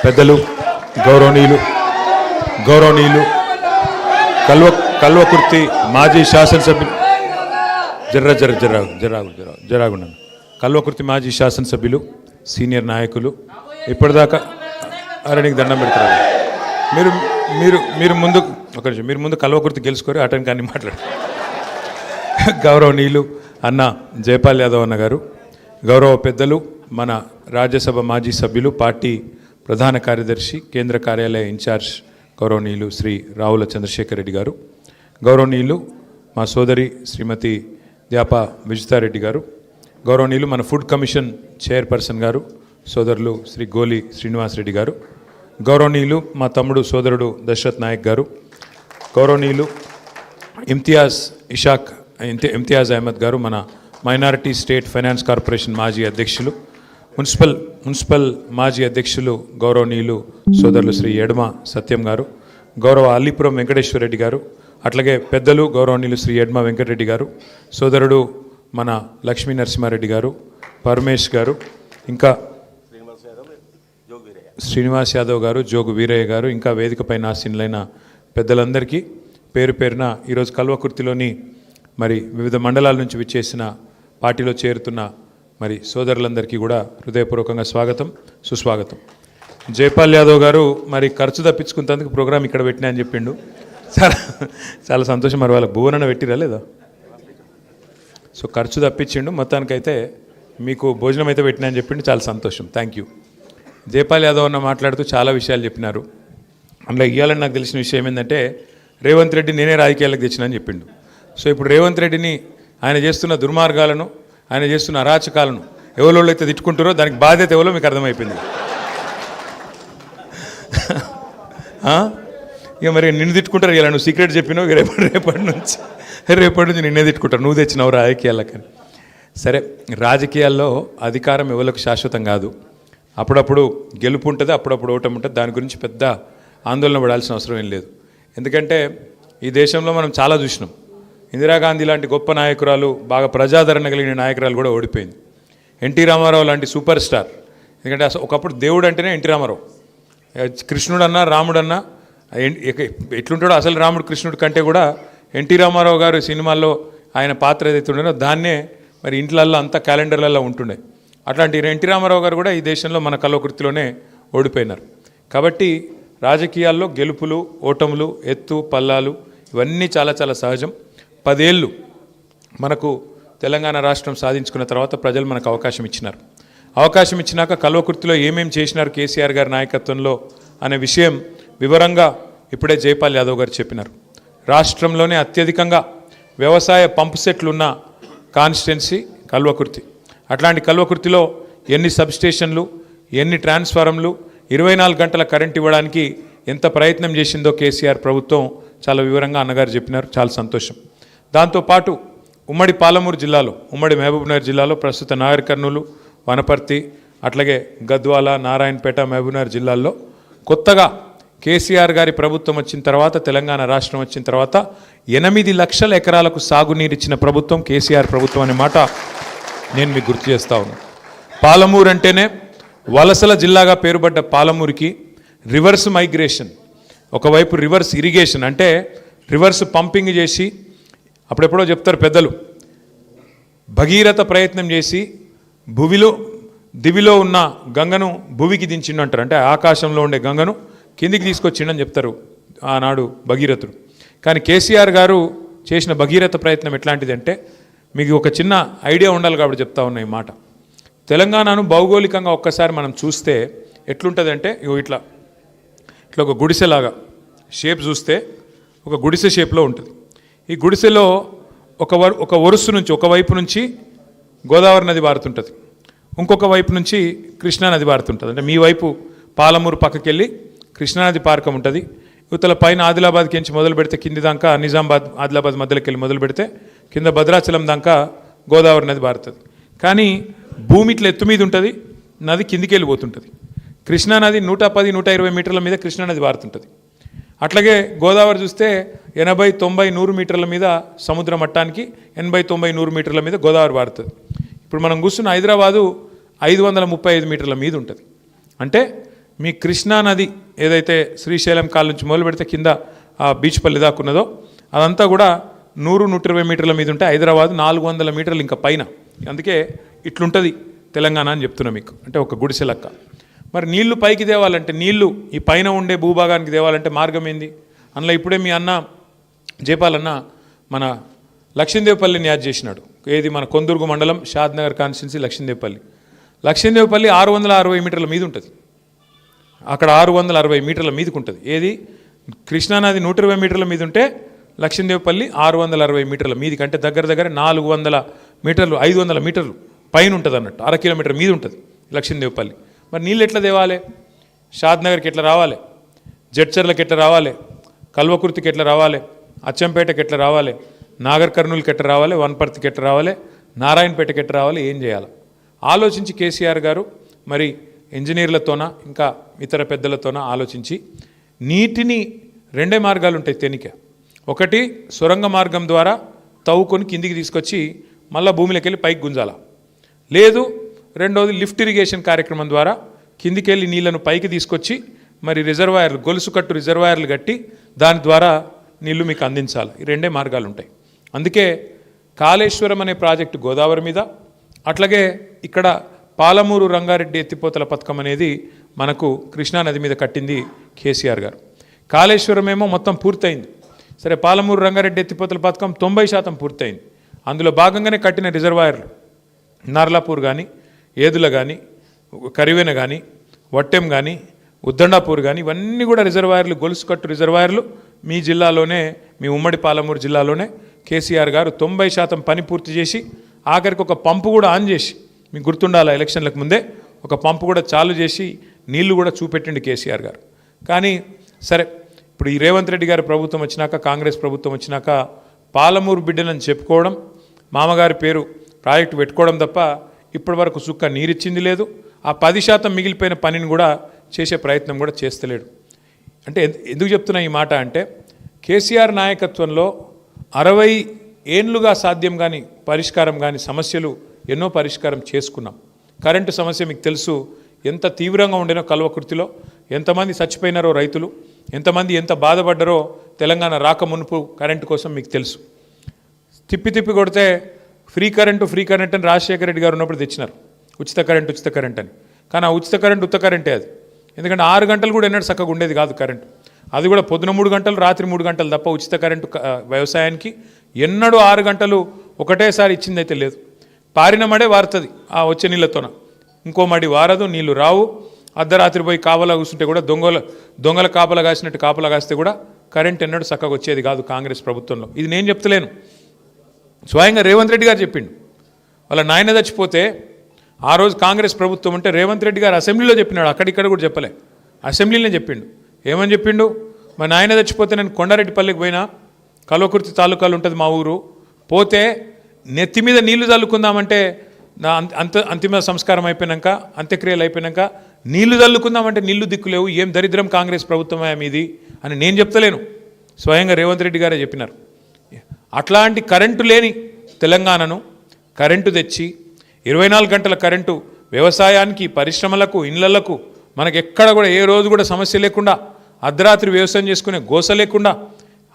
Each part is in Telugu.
పెద్దలు గౌరవనీయులు కల్వకుర్తి మాజీ శాసనసభ్యులు జరాగుండను కల్వకుర్తి మాజీ శాసనసభ్యులు సీనియర్ నాయకులు ఇప్పటిదాకా నీకు దండం పెడతారు. మీరు ముందు కల్వకుర్తి గెలుచుకొని అటెండ్ కానీ మాట్లాడు. గౌరవనీయులు అన్న జయపాల్ యాదవ్ అన్న గారు, గౌరవ పెద్దలు మన రాజ్యసభ మాజీ సభ్యులు, పార్టీ ప్రధాన కార్యదర్శి, కేంద్ర కార్యాలయ ఇన్ఛార్జ్ గౌరవనీయులు శ్రీ రావుల చంద్రశేఖర్ రెడ్డి గారు, గౌరవనీయులు మా సోదరి శ్రీమతి ద్యాప విజితారెడ్డి గారు, గౌరవనీయులు మన ఫుడ్ కమిషన్ చైర్పర్సన్ గారు సోదరులు శ్రీ గోలి శ్రీనివాసరెడ్డి గారు, గౌరవనీయులు మా తమ్ముడు సోదరుడు దశరథ్ నాయక్ గారు, గౌరవనీయులు ఇమ్తియాజ్ అహ్మద్ గారు మన మైనారిటీ స్టేట్ ఫైనాన్స్ కార్పొరేషన్ మాజీ అధ్యక్షులు, మున్సిపల్ మాజీ అధ్యక్షులు గౌరవనీయులు సోదరులు శ్రీ ఎడమ సత్యం గారు, గౌరవ అల్లీపురం వెంకటేశ్వర రెడ్డి గారు, అట్లాగే పెద్దలు గౌరవనీయులు శ్రీ ఎడమ వెంకటరెడ్డి గారు, సోదరుడు మన లక్ష్మీ నరసింహారెడ్డి గారు, పరమేష్ గారు, ఇంకా శ్రీనివాస్ యాదవ్ గారు, జోగు వీరయ్య గారు, ఇంకా వేదికపైన ఆసీనులైన పెద్దలందరికీ పేరు పేరున ఈరోజు కల్వకుర్తిలోని మరి వివిధ మండలాల నుంచి విచ్చేసిన పార్టీలో చేరుతున్న మరి సోదరులందరికీ కూడా హృదయపూర్వకంగా స్వాగతం, సుస్వాగతం. జైపాల్ యాదవ్ గారు మరి ఖర్చు తప్పించుకున్నందుకు ప్రోగ్రాం ఇక్కడ పెట్టినా అని చెప్పిండు. చాలా సంతోషం. మరి వాళ్ళకి భువనన్న పెట్టిరా లేదా? సో ఖర్చు తప్పించిండు, మొత్తానికైతే మీకు భోజనం అయితే పెట్టినా అని చెప్పిండు. చాలా సంతోషం, థ్యాంక్ యూ. జైపాల్ యాదవ్ అన్న మాట్లాడుతూ చాలా విషయాలు చెప్పినారు. అందులో ఇవ్వాలని నాకు తెలిసిన విషయం ఏంటంటే రేవంత్ రెడ్డి నేనే రాజకీయాలకు తెచ్చినా అని చెప్పిండు. సో ఇప్పుడు రేవంత్ రెడ్డిని ఆయన చేస్తున్న దుర్మార్గాలను, ఆయన చేస్తున్న అరాచకాలను ఎవరో అయితే తిట్టుకుంటారో దానికి బాధ్యత ఎవరో మీకు అర్థమైపోయింది. ఇక మరి నిన్ను తిట్టుకుంటారు. ఇలా నువ్వు సీక్రెట్ చెప్పినావు, రేపటి నుంచి నిన్నే తిట్టుకుంటారు, నువ్వు తెచ్చినావు రాజకీయాలకని. సరే, రాజకీయాల్లో అధికారం ఎవరికి శాశ్వతం కాదు. అప్పుడప్పుడు గెలుపు ఉంటుంది, అప్పుడప్పుడు ఓటమి ఉంటుంది. దాని గురించి పెద్ద ఆందోళన పడాల్సిన అవసరం ఏం లేదు. ఎందుకంటే ఈ దేశంలో మనం చాలా చూసినాం. ఇందిరాగాంధీ లాంటి గొప్ప నాయకురాలు, బాగా ప్రజాదరణ కలిగిన నాయకురాలు కూడా ఓడిపోయింది. ఎన్టీ రామారావు లాంటి సూపర్ స్టార్, ఎందుకంటే అసలు ఒకప్పుడు దేవుడు అంటేనే ఎన్టీ రామారావు. కృష్ణుడన్నా రాముడన్నా ఎట్లుంటాడో అసలు రాముడు కృష్ణుడి కంటే కూడా ఎన్టీ రామారావు గారు సినిమాల్లో ఆయన పాత్ర ఏదైతే ఉండేనో దాన్నే మరి ఇంట్లల్లో అంతా క్యాలెండర్లలో ఉంటుండే. అట్లాంటి ఎన్టీ రామారావు గారు కూడా ఈ దేశంలో మన కల్వకుర్తిలోనే ఓడిపోయినారు. కాబట్టి రాజకీయాల్లో గెలుపులు, ఓటములు, ఎత్తు పల్లాలు ఇవన్నీ చాలా చాలా సహజం. 10 ఏళ్ళు మనకు తెలంగాణ రాష్ట్రం సాధించుకున్న తర్వాత ప్రజలు మనకు అవకాశం ఇచ్చినారు. అవకాశం ఇచ్చినాక కల్వకుర్తిలో ఏమేమి చేసినారు కేసీఆర్ గారి నాయకత్వంలో అనే విషయం వివరంగా ఇప్పుడే జైపాల్ యాదవ్ గారు చెప్పినారు. రాష్ట్రంలోనే అత్యధికంగా వ్యవసాయ పంపు సెట్లు ఉన్న కాన్స్టిట్యున్సీ కల్వకుర్తి. అట్లాంటి కల్వకుర్తిలో ఎన్ని సబ్స్టేషన్లు, ఎన్ని ట్రాన్స్ఫారంలు, 24 గంటల కరెంట్ ఇవ్వడానికి ఎంత ప్రయత్నం చేసిందో కేసీఆర్ ప్రభుత్వం చాలా వివరంగా అన్నగారు చెప్పినారు. చాలా సంతోషం. దాంతోపాటు ఉమ్మడి పాలమూరు జిల్లాలో, ఉమ్మడి మహబూబ్నగర్ జిల్లాలో ప్రస్తుత నాగర్ కర్నూలు, వనపర్తి, అట్లాగే గద్వాల, నారాయణపేట, మహబూబ్నగర్ జిల్లాల్లో కొత్తగా కేసీఆర్ గారి ప్రభుత్వం వచ్చిన తర్వాత, తెలంగాణ రాష్ట్రం వచ్చిన తర్వాత 8 లక్షల ఎకరాలకు సాగునీరు ఇచ్చిన ప్రభుత్వం కేసీఆర్ ప్రభుత్వం అనే మాట నేను మీకు గుర్తు చేస్తా ఉన్నాను. పాలమూరు అంటేనే వలసల జిల్లాగా పేరుపడ్డ పాలమూరుకి రివర్స్ మైగ్రేషన్, ఒకవైపు రివర్స్ ఇరిగేషన్ అంటే రివర్స్ పంపింగ్ చేసి, అప్పుడెప్పుడో చెప్తారు పెద్దలు, భగీరథ ప్రయత్నం చేసి దివిలో ఉన్న గంగను భూమికి దించిండు అంటారు. అంటే ఆకాశంలో ఉండే గంగను కిందికి తీసుకొచ్చిండని చెప్తారు ఆనాడు భగీరథుడు. కానీ కేసీఆర్ గారు చేసిన భగీరథ ప్రయత్నం ఎట్లాంటిది అంటే, మీకు ఒక చిన్న ఐడియా ఉండాలి కాబట్టి చెప్తా ఉన్నా ఈ మాట. తెలంగాణను భౌగోళికంగా ఒక్కసారి మనం చూస్తే ఎట్లుంటుందంటే, ఇట్లా ఒక గుడిసెలాగా షేప్ చూస్తే ఒక గుడిసె షేప్లో ఉంటుంది. ఈ గుడిసెలో ఒక వరుస నుంచి, ఒకవైపు నుంచి గోదావరి నది పారుతుంటుంది, ఇంకొక వైపు నుంచి కృష్ణానది పారుతుంటుంది. అంటే మీ వైపు పాలమూరు పక్కకెళ్ళి కృష్ణానది పార్కం ఉంటుంది, యువతల పైన ఆదిలాబాద్కి నుంచి మొదలు పెడితే కింది దాకా నిజామాబాద్, ఆదిలాబాద్ మధ్యలోకి వెళ్ళి మొదలు పెడితే కింద భద్రాచలం దాకా గోదావరి నది పారుతుంది. కానీ భూమి ఇట్లా ఎత్తు మీద ఉంటుంది, నది కిందికి వెళ్ళిపోతుంటుంది. కృష్ణానది 110-120 మీటర్ల మీద కృష్ణానది పారుతుంటుంది. అట్లాగే గోదావరి చూస్తే 80-90-100 మీటర్ల మీద సముద్ర మట్టానికి 80-90-100 మీటర్ల మీద గోదావరి పారుతుంది. ఇప్పుడు మనం కూర్చున్న హైదరాబాదు 535 మీటర్ల మీద ఉంటుంది. అంటే మీ కృష్ణా నది ఏదైతే శ్రీశైలం కాల నుంచి మొదలు పెడితే కింద ఆ బీచ్పల్లి దాకా ఉన్నదో అదంతా కూడా 100-120 మీటర్ల మీద ఉంటే హైదరాబాద్ 400 మీటర్లు ఇంకా పైన. అందుకే ఇట్లుంటుంది తెలంగాణ అని చెప్తున్నా మీకు, అంటే ఒక గుడిసె లెక్క. మరి నీళ్లు పైకి తేవాలంటే, నీళ్లు ఈ పైన ఉండే భూభాగానికి తేవాలంటే మార్గం ఏంది? అందులో ఇప్పుడే మీ అన్న జయపాలన్న మన లక్ష్మీదేవిపల్లిని యాడ్ చేసినాడు. ఏది మన కొందుర్గు మండలం షాద్నగర్ కాన్స్టిట్యున్సీ లక్ష్మీదేవిపల్లి. లక్ష్మీదేవిపల్లి 660 మీటర్ల మీద ఉంటుంది. అక్కడ 660 మీటర్ల మీదకి ఉంటుంది. ఏది కృష్ణానది 120 మీటర్ల మీద ఉంటే లక్ష్మీదేవిపల్లి 660 మీటర్ల మీదికి, అంటే దగ్గర దగ్గర 400 మీటర్లు 500 మీటర్లు పైన ఉంటుంది అన్నట్టు. 1/2 కిలోమీటర్ మీద ఉంటుంది లక్ష్మీదేవిపల్లి. మరి నీళ్ళు ఎట్లా తేవాలి? షాద్నగర్కి ఎట్లా రావాలి, జడ్చర్లకి ఎట్లా రావాలి, కల్వకుర్తికి ఎట్లా రావాలి, అచ్చంపేటకి ఎట్లా రావాలి, నాగర్ కర్నూలుకి ఎట్లా రావాలి, వనపర్తికి ఎట్లా రావాలి, నారాయణపేటకి ఎట్లా రావాలి, ఏం చేయాలి ఆలోచించి కేసీఆర్ గారు మరి ఇంజనీర్లతోన ఇంకా ఇతర పెద్దలతోన ఆలోచించి నీటిని 2 మార్గాలు ఉంటాయి తెనిక. ఒకటి సొరంగ మార్గం ద్వారా తవ్వుకొని కిందికి తీసుకొచ్చి మళ్ళీ భూమిలోకి వెళ్ళి పైకి గుంజాల. లేదు రెండోది లిఫ్ట్ ఇరిగేషన్ కార్యక్రమం ద్వారా కిందికి వెళ్ళి నీళ్లను పైకి తీసుకొచ్చి మరి రిజర్వాయర్లు, గొలుసు కట్టు రిజర్వాయర్లు కట్టి దాని ద్వారా నీళ్లు మీకు అందించాలి. ఈ 2 మార్గాలు ఉంటాయి. అందుకే కాళేశ్వరం అనే ప్రాజెక్టు గోదావరి మీద, అట్లాగే ఇక్కడ పాలమూరు రంగారెడ్డి ఎత్తిపోతల పథకం అనేది మనకు కృష్ణానది మీద కట్టింది కేసీఆర్ గారు. కాళేశ్వరం ఏమో మొత్తం పూర్తయింది. సరే, పాలమూరు రంగారెడ్డి ఎత్తిపోతల పథకం 90% పూర్తయింది. అందులో భాగంగానే కట్టిన రిజర్వాయర్లు నార్లాపూర్ కానీ, ఏదుల కానీ, కరివెన కానీ, వట్టెం కానీ, ఉద్దండాపూర్ కానీ, ఇవన్నీ కూడా రిజర్వాయర్లు, గొలుసు కట్టు రిజర్వాయర్లు మీ జిల్లాలోనే, మీ ఉమ్మడి పాలమూరు జిల్లాలోనే కేసీఆర్ గారు 90% పని పూర్తి చేసి ఆఖరికి ఒక పంపు కూడా ఆన్ చేసి, మీకు గుర్తుండాల ఎలక్షన్లకు ముందే ఒక పంపు కూడా చాలు చేసి నీళ్లు కూడా చూపెట్టిండు కేసీఆర్ గారు. కానీ సరే, ఇప్పుడు ఈ రేవంత్ రెడ్డి గారి ప్రభుత్వం వచ్చినాక, కాంగ్రెస్ ప్రభుత్వం వచ్చినాక పాలమూరు బిడ్డనని చెప్పుకోవడం, మామగారి పేరు ప్రాజెక్టు పెట్టుకోవడం తప్ప ఇప్పటి వరకు సుక్క నీరిచ్చింది లేదు. ఆ 10% మిగిలిపోయిన పనిని కూడా చేసే ప్రయత్నం కూడా చేస్తలేడు. అంటే ఎందుకు చెప్తున్నా ఈ మాట అంటే, కేసీఆర్ నాయకత్వంలో 60 ఏళ్లుగా సాధ్యం కానీ పరిష్కారం కానీ సమస్యలు ఎన్నో పరిష్కారం చేసుకున్నాం. కరెంటు సమస్య మీకు తెలుసు ఎంత తీవ్రంగా ఉండేనో. కల్వకుర్తిలో ఎంతమంది చచ్చిపోయినారో రైతులు, ఎంతమంది ఎంత బాధపడ్డారో తెలంగాణ రాక మునుపు కరెంటు కోసం మీకు తెలుసు. తిప్పి కొడితే ఫ్రీ కరెంటు అని రాజశేఖర రెడ్డి గారు ఉన్నప్పుడు తెచ్చినారు, ఉచిత కరెంట్ అని. కానీ ఆ ఉచిత కరెంటు ఉత్త కరెంటే అది. ఎందుకంటే 6 గంటలు కూడా ఎన్నడూ చక్కగా ఉండేది కాదు కరెంటు. అది కూడా పొద్దున 3 గంటలు, రాత్రి 3 గంటలు తప్ప ఉచిత కరెంటు వ్యవసాయానికి ఎన్నడూ 6 గంటలు ఒకటేసారి ఇచ్చిందైతే లేదు. పారిన మడే వారుతుంది ఆ వచ్చే నీళ్ళతోన, ఇంకో మడి వారదు, నీళ్లు రావు. అర్ధరాత్రి పోయి కాపలా కూర్చుంటే కూడా దొంగల కాపలా కాసినట్టు కాపలా కాస్తే కూడా కరెంట్ ఎన్నడూ చక్కగా వచ్చేది కాదు కాంగ్రెస్ ప్రభుత్వంలో. ఇది నేను చెప్తలేను, స్వయంగా రేవంత్ రెడ్డి గారు చెప్పిండు. వాళ్ళ నాయన చచ్చిపోతే ఆ రోజు కాంగ్రెస్ ప్రభుత్వం ఉంటే రేవంత్ రెడ్డి గారు అసెంబ్లీలో చెప్పినాడు, అక్కడిక్కడ కూడా చెప్పలే, అసెంబ్లీలోనే చెప్పిండు. ఏమని చెప్పిండు? మా నాయన చచ్చిపోతే నేను కొండారెడ్డిపల్లికి పోయినా, కల్వకుర్తి తాలూకాలు ఉంటుంది మా ఊరు, పోతే నెత్తి మీద నీళ్లు చల్లుకుందామంటే నా అంతిమ సంస్కారం అయిపోయినాక, అంత్యక్రియలు అయిపోయినాక నీళ్లు చల్లుకుందామంటే నీళ్లు దిక్కులేవు, ఏం దరిద్రం కాంగ్రెస్ ప్రభుత్వమే మీది అని నేను చెప్తలేను, స్వయంగా రేవంత్ రెడ్డి గారే చెప్పినారు. అట్లాంటి కరెంటు లేని తెలంగాణను కరెంటు తెచ్చి 24 గంటల కరెంటు వ్యవసాయానికి, పరిశ్రమలకు, ఇళ్లకు, మనకు ఎక్కడ కూడా ఏ రోజు కూడా సమస్య లేకుండా, అర్ధరాత్రి వ్యవసాయం చేసుకునే గోస లేకుండా,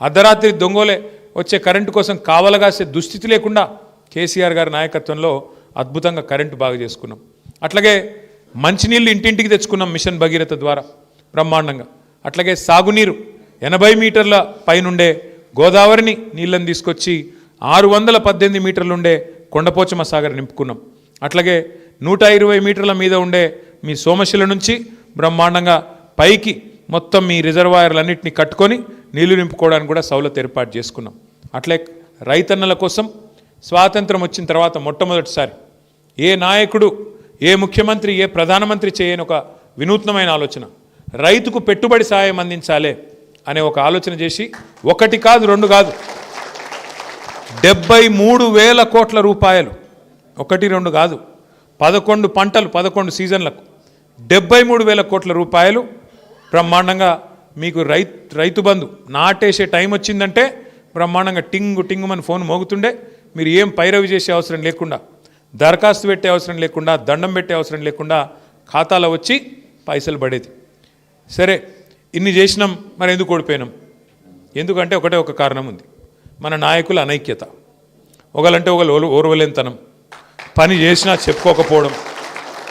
అర్ధరాత్రి దొంగలే వచ్చే కరెంటు కోసం కావలగాసే దుస్థితి లేకుండా కేసీఆర్ గారి నాయకత్వంలో అద్భుతంగా కరెంటు బాగా చేసుకున్నాం. అట్లాగే మంచినీళ్ళు ఇంటింటికి తెచ్చుకున్నాం మిషన్ భగీరథ ద్వారా బ్రహ్మాండంగా. అట్లాగే సాగునీరు 80 మీటర్ల పైనుండే గోదావరిని నీళ్ళని తీసుకొచ్చి 618 మీటర్లుండే కొండపోచమ్మ సాగర్ నింపుకున్నాం. అట్లాగే 120 మీటర్ల మీద ఉండే మీ సోమశిల నుంచి బ్రహ్మాండంగా పైకి మొత్తం మీ రిజర్వాయర్లన్నింటినీ కట్టుకొని నీళ్లు నింపుకోవడానికి కూడా సౌలత్ ఏర్పాటు చేసుకున్నాం. అట్లే రైతన్నల కోసం స్వాతంత్రం వచ్చిన తర్వాత మొట్టమొదటిసారి ఏ నాయకుడు, ఏ ముఖ్యమంత్రి, ఏ ప్రధానమంత్రి చేయని ఒక వినూత్నమైన ఆలోచన, రైతుకు పెట్టుబడి సాయం అందించాలి అనే ఒక ఆలోచన చేసి 1 కాదు 2 కాదు 73,000 కోట్ల రూపాయలు, 1 2 కాదు 11 పంటలు 11 సీజన్లకు 73,000 కోట్ల రూపాయలు బ్రహ్మాండంగా మీకు రైతు బంధు నాటేసే టైం వచ్చిందంటే బ్రహ్మాండంగా టింగు మన ఫోన్ మోగుతుండే, మీరు ఏం పైరవి చేసే అవసరం లేకుండా, దరఖాస్తు పెట్టే అవసరం లేకుండా, దండం పెట్టే అవసరం లేకుండా ఖాతాలో వచ్చి పైసలు పడేది. సరే ఇన్ని చేసినాం, మరి ఎందుకు ఓడిపోయినాం? ఎందుకంటే ఒకటే ఒక కారణం ఉంది, మన నాయకుల అనైక్యత. ఒకళ్ళంటే ఒకళ్ళు ఓర్వలేనితనం, పని చేసినా చెప్పుకోకపోవడం.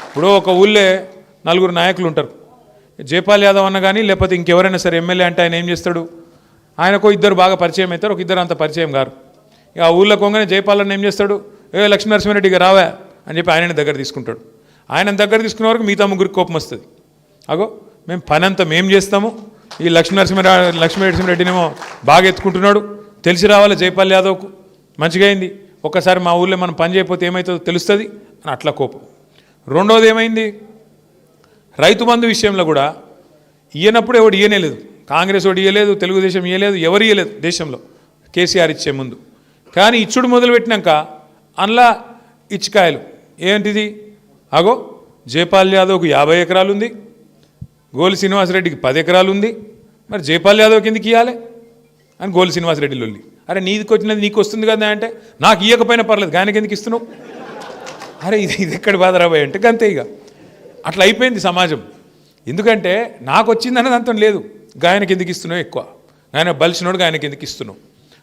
ఇప్పుడు ఒక ఊళ్ళే 4 నాయకులు ఉంటారు, జైపాల్ యాదవ్ అన్న కానీ లేకపోతే ఇంకెవరైనా సరే ఎమ్మెల్యే అంటే ఆయన ఏం చేస్తాడు, ఆయనకు 2 బాగా పరిచయం అవుతారు, ఒక 2 అంత పరిచయం గారు. ఇక ఆ ఊళ్ళో కొంగనే జైపాల్ అన్న ఏం చేస్తాడు, లక్ష్మీనరసింహారెడ్డిగా రావా అని చెప్పి ఆయనని దగ్గర తీసుకుంటాడు. ఆయన దగ్గర తీసుకునే వరకు మిగతా 3 కోపం వస్తుంది. అగో మేము పని అంతా మేము చేస్తాము, ఈ లక్ష్మీనరసింహారెడ్డినేమో బాగా ఎత్తుకుంటున్నాడు, తెలిసి రావాలి జైపాల్ యాదవ్కు, మంచిగా అయింది, ఒక్కసారి మా ఊళ్ళో మనం పని చేయకపోతే ఏమవుతుందో తెలుస్తుంది అని అట్లా కోపం. రెండోది ఏమైంది, రైతు బంధు విషయంలో కూడా ఇయ్యనప్పుడు ఎవడు ఇయ్యలేదు, కాంగ్రెస్ వాడు ఇయ్యలేదు, తెలుగుదేశం ఇయ్యలేదు, ఎవరు ఇయ్యలేదు దేశంలో కేసీఆర్ ఇచ్చే ముందు. కానీ ఇచ్చుడు మొదలుపెట్టినాక అందులో ఇచ్చికాయలు ఏంటిది, అగో జైపాల్ యాదవ్కు 50 ఎకరాలు ఉంది, గోలి శ్రీనివాసరెడ్డికి 10 ఎకరాలు ఉంది, మరి జైపాల్ యాదవ్ కిందకి ఇవ్వాలి అని గోలి శ్రీనివాసరెడ్డి లొల్లి. అరే నీకు వచ్చినది నీకు వస్తుంది కదా అంటే, నాకు ఇవ్వకపోయినా పర్లేదు గాయనకి ఎందుకు ఇస్తున్నావు, అరే ఇది ఎక్కడ బాధ రాబోయే అంటే అంతే. ఇక అట్లా అయిపోయింది సమాజం. ఎందుకంటే నాకు వచ్చిందన్నది అంతం లేదు, గాయనకి ఎందుకు ఇస్తున్నావు ఎక్కువ, గాయన బలిసినోడు గాయనకి ఎందుకు ఇస్తున్నావు.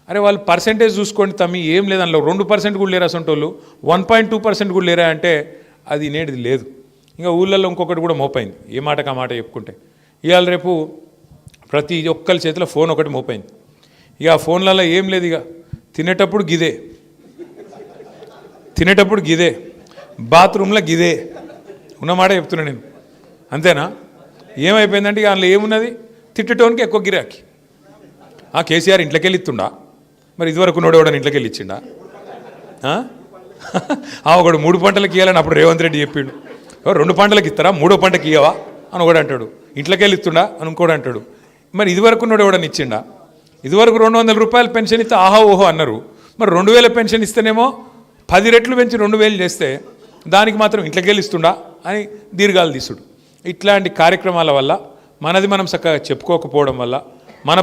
అరే వాళ్ళు పర్సెంటేజ్ చూసుకోండి తమ్మి, ఏం లేదు అందులో 2% కూడా లేరా అసంటోళ్ళు, 1.2% కూడా లేరా అంటే అది నేటిది లేదు. ఇంకా ఊళ్ళల్లో ఇంకొకటి కూడా మోపైంది, ఏ మాటకు ఆ మాట చెప్పుకుంటే. ఇవాళ రేపు ప్రతి ఒక్కరి చేతిలో ఫోన్ ఒకటి మోపైంది. ఇక ఆ ఫోన్లలో ఏం లేదు, ఇక తినేటప్పుడు గిదే, బాత్రూంలో గిదే, ఉన్నమాట చెప్తున్నా నేను, అంతేనా? ఏమైపోయిందంటే ఇక అందులో ఏమున్నది, తిట్టటోనికి ఎక్కువ గిరాకీ. ఆ కేసీఆర్ ఇంట్లోకి వెళ్ళి ఇస్తుండా, మరి ఇదివరకు నోడేవాడని ఇంట్లోకి వెళ్ళి ఇచ్చిండా? ఒకడు 3 పంటలకు ఇవ్వాలని అప్పుడు రేవంత్ రెడ్డి చెప్పిండు, 2 పంటలకు ఇస్తారా, 3వ పంటకి ఇవ్వవా అని ఒకడు అంటాడు, ఇంట్లోకి వెళ్ళి ఇస్తుండా అని ఇంకోటి అంటాడు. మరి ఇదివరకు నోడేవాడని ఇచ్చిండా? ఇదివరకు 200 రూపాయలు పెన్షన్ ఇస్తే ఆహా ఓహో అన్నారు, మరి 2000 పెన్షన్ ఇస్తేనేమో 10 రెట్లు పెంచి 2000 చేస్తే దానికి మాత్రం ఇంట్లోకి వెళ్ళి ఇస్తుండా అని దీర్ఘాలు తీసుడు. ఇట్లాంటి కార్యక్రమాల వల్ల మనది మనం చక్కగా చెప్పుకోకపోవడం వల్ల, మన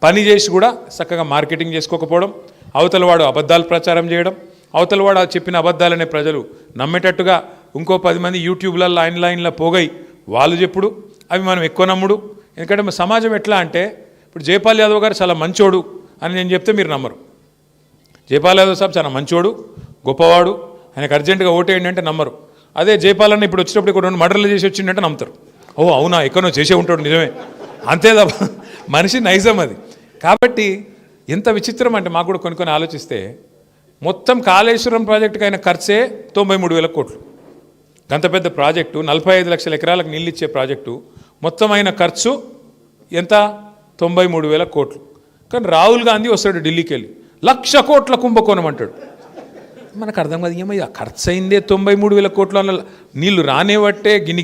పని చేసి కూడా చక్కగా మార్కెటింగ్ చేసుకోకపోవడం, అవతల వాడు అబద్ధాలు ప్రచారం చేయడం, అవతల వాడు చెప్పిన అబద్ధాలనే ప్రజలు నమ్మేటట్టుగా ఇంకో 10 మంది యూట్యూబ్లలో ఆన్లైన్లో పోగై వాళ్ళు చెప్పుడు, అవి మనం ఎక్కువ నమ్ముడు. ఎందుకంటే మన సమాజం ఎట్లా అంటే, ఇప్పుడు జైపాల్ యాదవ్ గారు చాలా మంచోడు అని నేను చెప్తే మీరు నమ్మరు. జైపాల్ యాదవ్ సాబ్ చాలా మంచోడు, గొప్పవాడు, ఆయనకు అర్జెంటుగా ఓటేయండి అంటే నమ్మరు. అదే జైపాల్ అన్న ఇప్పుడు వచ్చినప్పుడు 2 మర్డర్లు చేసి వచ్చిండంటే నమ్ముతారు. ఓ అవునా, ఎక్కడో చేసే ఉంటాడు, నిజమే, అంతే తప్ప మనిషి నైజం అది. కాబట్టి ఎంత విచిత్రం అంటే, మాకు కూడా కొన్ని ఆలోచిస్తే మొత్తం కాళేశ్వరం ప్రాజెక్టుకి అయిన ఖర్చే 93,000 కోట్లు. అంత పెద్ద ప్రాజెక్టు, 45 లక్షల ఎకరాలకు నీళ్ళు ఇచ్చే ప్రాజెక్టు, మొత్తం అయిన ఖర్చు ఎంత, 93,000 కోట్లు. కానీ రాహుల్ గాంధీ వస్తాడు ఢిల్లీకి వెళ్ళి 1,00,000 కోట్ల కుంభకోణం అంటాడు. మనకు అర్థం కాదు, ఏమయ్యా ఖర్చు అయిందే 93,000 కోట్లు, అన్న నీళ్లు రానేవట్టే, గిని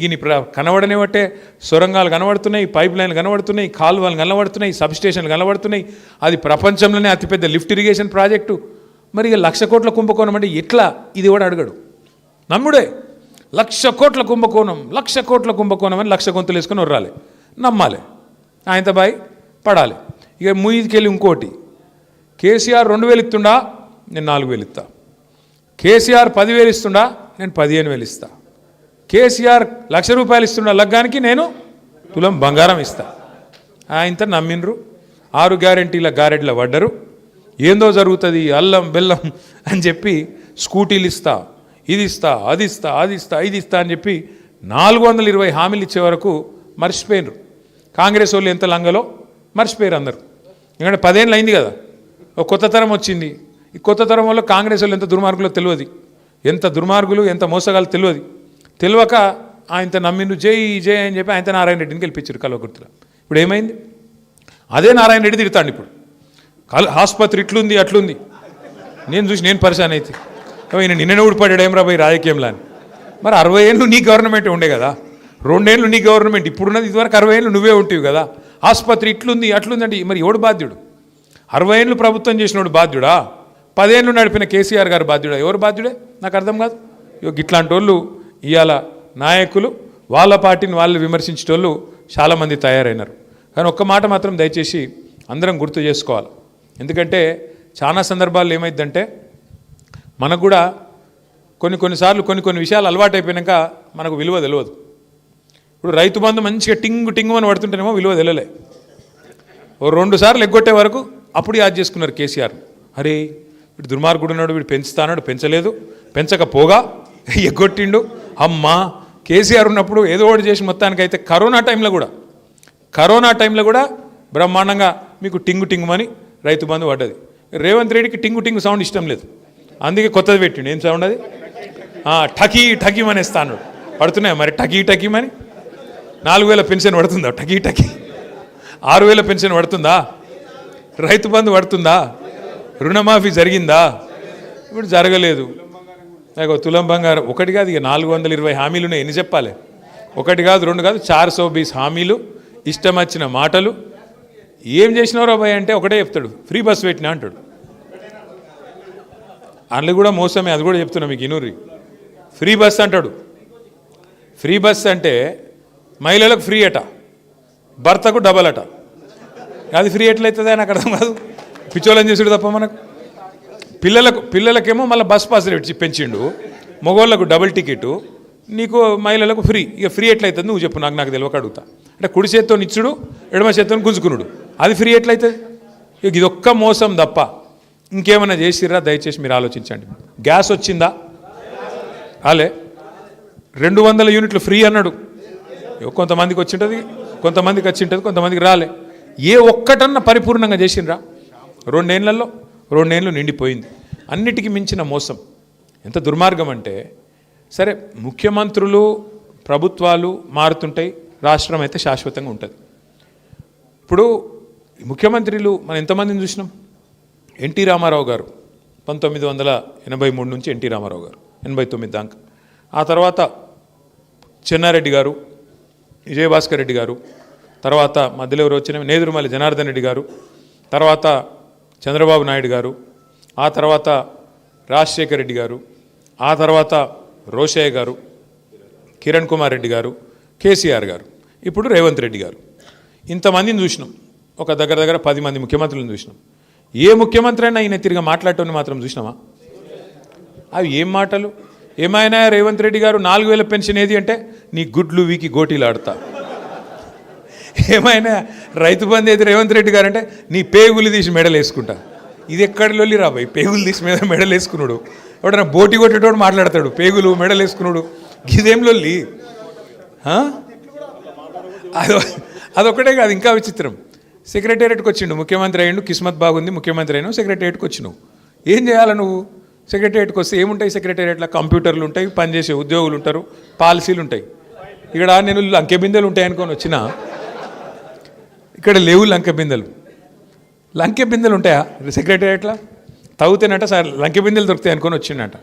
కనబడనేవట్టే, సొరంగాలు కనబడుతున్నాయి, పైప్ లైన్లు కనబడుతున్నాయి, కాలువలు కనబడుతున్నాయి, సబ్స్టేషన్లు కనబడుతున్నాయి, అది ప్రపంచంలోనే అతిపెద్ద లిఫ్ట్ ఇరిగేషన్ ప్రాజెక్టు. మరి ఇక 1,00,000 కోట్ల కుంభకోణం అంటే ఎట్లా, ఇది కూడా అడగడు, నమ్ముడే. 1,00,000 కోట్ల కుంభకోణం, 1,00,000 కోట్ల కుంభకోణం అని 1,00,000 గొంతులు వేసుకొని ఉర్రాలి, నమ్మాలి, ఆయనతో బాయ్ పడాలి. ఇక ముయ్యికెళ్ళి ఇంకోటి, కేసీఆర్ 2,000 ఇస్తుండా, నేను 4,000 ఇస్తా. కేసీఆర్ 10,000 ఇస్తుండా, నేను 15,000 ఇస్తా. కేసీఆర్ 1,00,000 రూపాయలు ఇస్తుండా లగ్గానికి, నేను తులం బంగారం ఇస్తా. ఆయనతో నమ్మినరు, 6 గ్యారెంటీల గారెడ్ల పడ్డరు. ఏందో జరుగుతుంది అల్లం బెల్లం అని చెప్పి స్కూటీలు ఇస్తా, ఇది ఇస్తా, అది ఇస్తా, అది ఇస్తా, ఇది ఇస్తా అని చెప్పి 420 హామీలు ఇచ్చే వరకు మర్చిపోయినరు. కాంగ్రెస్ వాళ్ళు ఎంత లంగలో మర్చిపోయారు అందరు. ఎందుకంటే 10 ఏళ్ళు అయింది కదా, ఒక కొత్త తరం వచ్చింది. ఈ కొత్త తరం వల్ల కాంగ్రెస్ వాళ్ళు ఎంత దుర్మార్గులో తెలియదు, ఎంత దుర్మార్గులు ఎంత మోసగాలు తెలియక ఆయనతో నమ్మిండు, జై జై అని చెప్పి ఆయనతో నారాయణ రెడ్డిని గెలిపించారు కల్వకుర్తిలో. ఇప్పుడు ఏమైంది, అదే నారాయణ రెడ్డి తిడతాడు ఇప్పుడు, ఆసుపత్రి ఇట్లుంది అట్లుంది. నేను పరిశాన్ అయితే ఈయన నిన్ననే ఊడిపడ్డాడు ఏం రాబోయే రాజకీయంలో అని. మరి 60 ఏళ్ళు నీ గవర్నమెంట్ ఉండే కదా, 2 ఏళ్ళు నీ గవర్నమెంట్, ఇప్పుడున్నది ఇదివరకు 60 ఏళ్ళు నువ్వే ఉంటావు కదా. ఆసుపత్రి ఇట్లుంది అట్లుంది అంటే మరి ఎవడు బాధ్యుడు? 60 ఏళ్ళు ప్రభుత్వం చేసినోడు బాధ్యుడా, 10 ఏళ్ళు నడిపిన కేసీఆర్ గారు బాధ్యుడా, ఎవరు బాధ్యుడే నాకు అర్థం కాదు. ఇట్లాంటి వాళ్ళు ఇవాళ నాయకులు వాళ్ళ పార్టీని వాళ్ళు విమర్శించేటోళ్ళు చాలామంది తయారైనారు. కానీ ఒక్క మాట మాత్రం దయచేసి అందరం గుర్తు చేసుకోవాలి. ఎందుకంటే చాలా సందర్భాల్లో ఏమైందంటే, మనకు కూడా కొన్నిసార్లు కొన్ని విషయాలు అలవాటు అయిపోయాక మనకు విలువ తెలియదు. ఇప్పుడు రైతు బంధు మంచిగా టింగు అని పడుతుంటేనేమో విలువ తెలియలే. ఓ 2 సార్లు ఎగ్గొట్టే వరకు అప్పుడు యాద్ చేసుకున్నారు కేసీఆర్. అరే వీడు దుర్మార్గుడు ఉన్నాడు, వీడు పెంచుతానాడు, పెంచలేదు, పెంచకపోగా ఎగ్గొట్టిండు. అమ్మా కేసీఆర్ ఉన్నప్పుడు ఏదో ఒకటి చేసి మొత్తానికైతే కరోనా టైంలో కూడా బ్రహ్మాండంగా మీకు టింగుమని రైతు బంధు పడ్డది. రేవంత్ రెడ్డికి టింగు సౌండ్ ఇష్టం లేదు, అందుకే కొత్తది పెట్టిండు. ఏం సౌండ్ అది? టకీ మనేస్తాను. పడుతున్నాయి మరి టకీమని. 4,000 పెన్షన్ పడుతుందా? టకీ 6,000 పెన్షన్ పడుతుందా? రైతు బంధు పడుతుందా? రుణమాఫీ జరిగిందా? ఇప్పుడు జరగలేదు. తులం బంగారం ఒకటి కాదు, ఇక 420 హామీలు ఉన్నాయి. ఎన్ని చెప్పాలి? 1 కాదు 2 కాదు 420 హామీలు, ఇష్టం వచ్చిన మాటలు. ఏం చేసినారో భయ్ అంటే ఒకటే చెప్తాడు, ఫ్రీ బస్ పెట్టినా అంటాడు. అందులో కూడా మోసమే, అది కూడా చెప్తున్నా మీకు ఇనూరి. ఫ్రీ బస్ అంటాడు. ఫ్రీ బస్ అంటే మహిళలకు ఫ్రీ అట, భర్తకు డబల్ అట. అది ఫ్రీ ఎట్లయితుంది అని అక్కడ కాదు, పిచ్చోళ్ళని చేసుడు తప్ప మనకు. పిల్లలకేమో మళ్ళీ బస్ పాస్ రేట్ పెంచిండు, మగవాళ్ళకు డబుల్ టికెట్, నీకు మహిళలకు ఫ్రీ. ఇక ఫ్రీ ఎట్లయితుంది నువ్వు చెప్పు, నాకు తెలియక అడుగుతా. అంటే కుడి చేత్తో నిచ్చుడు, ఎడమ చేత్తో గుంజుకునుడు, అది ఫ్రీ ఎట్లయితుంది? ఇక ఇదొక్క మోసం తప్ప ఇంకేమైనా చేసిర్రా? దయచేసి మీరు ఆలోచించండి. గ్యాస్ వచ్చిందా? అలే 200 యూనిట్లు ఫ్రీ అన్నాడు. కొంతమందికి వచ్చింటుంది, కొంతమందికి రాలే. ఏ ఒక్కటన్నా పరిపూర్ణంగా చేసిండ్రా? 2 ఏళ్ళు నిండిపోయింది. అన్నిటికీ మించిన మోసం. ఎంత దుర్మార్గం అంటే, సరే ముఖ్యమంత్రులు ప్రభుత్వాలు మారుతుంటాయి, రాష్ట్రం అయితే శాశ్వతంగా ఉంటుంది. ఇప్పుడు ముఖ్యమంత్రులు మనం ఎంతమందిని చూసినాం? ఎన్టీ రామారావు గారు 1983 నుంచి ఎన్టీ రామారావు గారు 89 దాకా. ఆ తర్వాత చెన్నారెడ్డి గారు, విజయభాస్కర్ రెడ్డి గారు, తర్వాత మధ్యలో ఎవరు వచ్చిన నేదురుమల్లి జనార్దన్ రెడ్డి గారు, తర్వాత చంద్రబాబు నాయుడు గారు, ఆ తర్వాత రాజశేఖర్ రెడ్డి గారు, ఆ తర్వాత రోషయ్య గారు, కిరణ్ కుమార్ రెడ్డి గారు, కేసీఆర్ గారు, ఇప్పుడు రేవంత్ రెడ్డి గారు. ఇంతమందిని చూసినాం. ఒక దగ్గర 10 మంది ముఖ్యమంత్రులను చూసినాం. ఏ ముఖ్యమంత్రి అయినా ఈయన తిరిగి మాట్లాడటం మాత్రం చూసినామా? అవి ఏం మాటలు? ఏమైనా రేవంత్ రెడ్డి గారు 4,000 పెన్షన్ ఏది అంటే నీ గుడ్లు వీకి గోటీలు ఆడతా. ఏమైనా రైతు బంధు ఏది రేవంత్ రెడ్డి గారు అంటే నీ పేగులు తీసి మెడలు వేసుకుంటా. ఇది ఎక్కడి లొల్లి రాబాయి? పేగులు తీసి మెడలు వేసుకున్నాడు. ఎవడన్నా బోటి కొట్టేటోడు మాట్లాడతాడు, పేగులు మెడలు వేసుకున్నాడు. ఇదేం లొల్లి? అదొక్కటే కాదు, ఇంకా విచిత్రం. సెక్రటేరియట్కి వచ్చిండు, ముఖ్యమంత్రి అయ్యిండు, కిస్మత్ బాగుంది, ముఖ్యమంత్రి అయినావు, సెక్రటేరియట్కి వచ్చినావు. ఏం చేయాలి నువ్వు? సెక్రటేరియట్కి వస్తే ఏముంటాయి? సెక్రటేరియట్లో కంప్యూటర్లు ఉంటాయి, పనిచేసే ఉద్యోగులు ఉంటారు, పాలసీలు ఉంటాయి. ఇక్కడ నేను లంకె బిందెలు ఉంటాయి అనుకొని వచ్చినా, ఇక్కడ లేవు లంకె బిందెలు ఉంటాయా సెక్రటేరియట్లో? తవ్వుతేనట సార్ లంకె బిందెలు దొరుకుతాయి అనుకొని వచ్చిండట.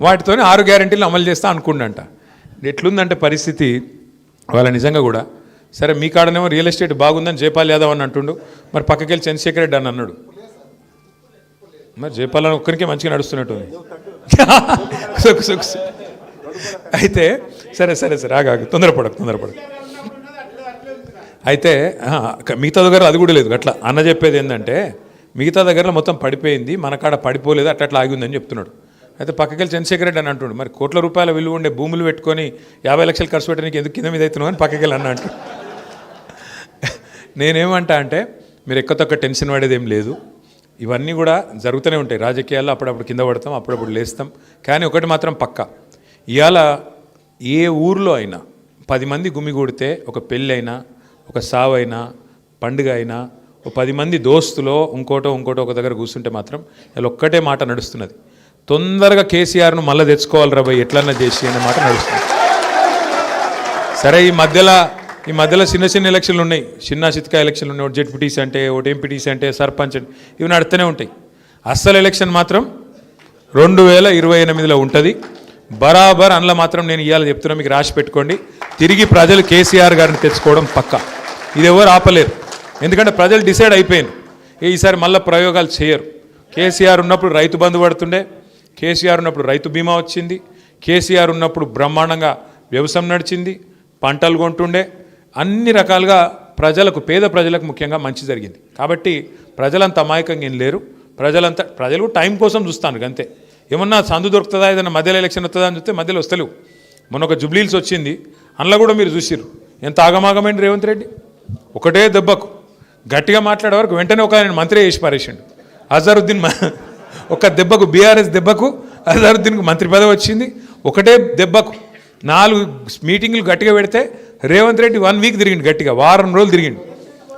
వాటితోనే 6 గ్యారెంటీలు అమలు చేస్తా అనుకుండంట. ఎట్లుందంటే పరిస్థితి వాళ్ళ నిజంగా కూడా. సరే మీ కాడనేమో రియల్ ఎస్టేట్ బాగుందని జైపాల్ యాదవ్ అని అంటుండు, మరి పక్కకెళ్ళి చంద్రశేఖర్ రెడ్డి అని అన్నాడు. మరి జైపాల్ అని ఒక్కరికే మంచిగా నడుస్తున్నట్టు అయితే సరే ఆగాగు, తొందరపడకు. అయితే మిగతా దగ్గర అది కూడా లేదు. అట్లా అన్న చెప్పేది ఏంటంటే, మిగతా దగ్గరలో మొత్తం పడిపోయింది, మన కాడ పడిపోలేదు, అట్లా ఆగి ఉందని చెప్తున్నాడు. అయితే పక్కకెళ్ళి చంద్రశేఖర్ రెడ్డి అని అంటుండు, మరి కోట్ల రూపాయల విలువ ఉండే భూములు పెట్టుకొని 50 లక్షలు ఖర్చు పెట్టడానికి ఎందుకు కింద మీద అవుతున్నావు అని పక్కకెళ్ళి అన్న అంటాడు. నేనేమంటా అంటే, మీరు ఎక్కతొక్క టెన్షన్ పడేది ఏం లేదు. ఇవన్నీ కూడా జరుగుతూనే ఉంటాయి రాజకీయాల్లో. అప్పుడప్పుడు కింద పడతాం, అప్పుడప్పుడు లేస్తాం. కానీ ఒకటి మాత్రం పక్కా, ఇవాళ ఏ ఊర్లో అయినా 10 మంది గుమిగూడితే, ఒక పెళ్ళి అయినా, ఒక సావు అయినా, పండుగ అయినా, ఒక 10 మంది దోస్తులో ఇంకోటో ఒక దగ్గర కూర్చుంటే మాత్రం ఇలా ఒక్కటే మాట నడుస్తున్నది, తొందరగా కేసీఆర్ను మళ్ళీ తెచ్చుకోవాలి రాబాయ్ ఎట్లన్నా చేసి అనే మాట నడుస్తుంది. సరే ఈ మధ్యలో చిన్న ఎలక్షన్లు ఉన్నాయి, చిన్న చిత్కా ఎలక్షన్లు ఉన్నాయి. ఒకటి జెడ్పీటీసీ అంటే, ఒకటి ఎంపీటీసీ అంటే, సర్పంచ్ అంటే, ఇవి నడుస్తూనే ఉంటాయి. అస్సలు ఎలక్షన్ మాత్రం 2028లో ఉంటుంది బరాబర్. అందులో మాత్రం నేను ఇవాళ చెప్తున్నా, మీకు రాసి పెట్టుకోండి, తిరిగి ప్రజలు కేసీఆర్ గారిని తెచ్చుకోవడం పక్కా. ఇది ఎవరు ఆపలేరు, ఎందుకంటే ప్రజలు డిసైడ్ అయిపోయారు. ఈసారి మళ్ళీ ప్రయోగాలు చేయరు. కేసీఆర్ ఉన్నప్పుడు రైతు బంధు పడుతుండే, కేసీఆర్ ఉన్నప్పుడు రైతు బీమా వచ్చింది, కేసీఆర్ ఉన్నప్పుడు బ్రహ్మాండంగా వ్యవసాయం నడిచింది, పంటలు కొంటుండే, అన్ని రకాలుగా ప్రజలకు, పేద ప్రజలకు ముఖ్యంగా మంచి జరిగింది. కాబట్టి ప్రజలంతా అమాయకంగా ఏం లేరు. ప్రజలు టైం కోసం చూస్తాను అంతే. ఏమన్నా సందు దొరుకుతుందా, ఏదైనా మధ్యలో ఎలక్షన్ వస్తుందా అని చూస్తే మధ్యలో వస్తలేవు. మొన్న ఒక జుబ్లీల్స్ వచ్చింది, అందులో కూడా మీరు చూసిర్రు ఎంత ఆగమాగమైన రేవంత్ రెడ్డి ఒకటే దెబ్బకు గట్టిగా మాట్లాడే వరకు వెంటనే ఒక ఆయన మంత్రి చేసి పారేసిండు అజరుద్దీన్ ఒక దెబ్బకు బీఆర్ఎస్ దెబ్బకు అజరుద్దీన్కు మంత్రి పదవి వచ్చింది ఒకటే దెబ్బకు 4 మీటింగులు గట్టిగా పెడితే రేవంత్ రెడ్డి 1 వీక్ తిరిగిండు గట్టిగా వారం రోజులు తిరిగిండు